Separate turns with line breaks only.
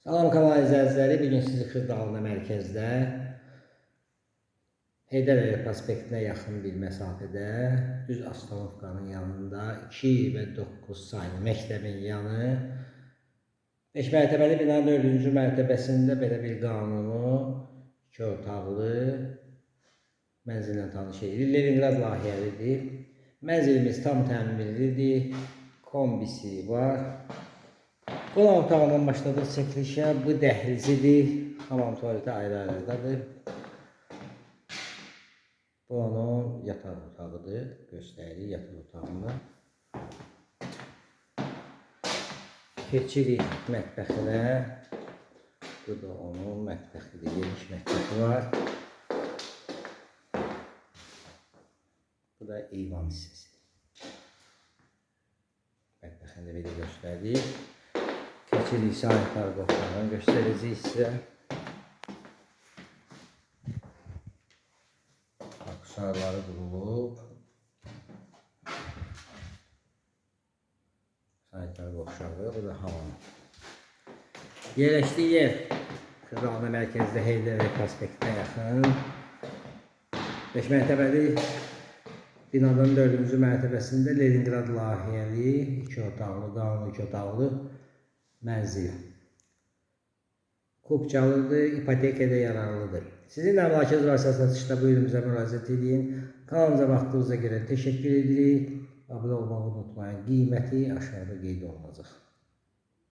Salam kanal izləyiciləri, bugün sizi Xırdalında mərkəzdə Heydər Əliyev prospektinə yaxın bir məsafədə düz Astanovkanın yanında 2 və 9 saylı məktəbin yanı 5 mərtəbəli binanın 4-cü mərtəbəsində belə bir qanunu 2 otaqlı mənzillə tanış edilir. Leningrad layihəlidir. Mənzilimiz tam təmirlidir. Kombisi var. Qonaq otağından başladıq çəkilişə. Bu dəhlizidir. Hamam tuvaleti ayrı-ayrıdadır. Bu onun yataq otağıdır. Göstəririk yataq otağını. Keçirik mətbəxinə. Bu da onun mətbəxidir. Geniş mətbəxi var. Bu da eyvan hissəsi. Mətbəxini də belə göstəririk. Keçirik sanitар qoplarını göstərəcəyik sizə. Aksarları qurulub. Sanitar qopşağı, bu da hamam. Yerləşdiyi yer Xırdalında mərkəzdə Heydər Əliyev prospektinə yaxın 5 mərtəbəli binanın 4-cü mərtəbəsində Leningrad layihəli 2 otaqlı, qanun 2 otaqlı mənzil. Kupçalıdır, ipotekada yararlıdır. Sizin də mülahizəniz varsa satışda buyurun bizə müraciət edin. Kanalımıza baxdığınıza görə təşəkkür edirik. Abunə olmağı unutmayın. Qiyməti aşağıda qeyd olunacaq.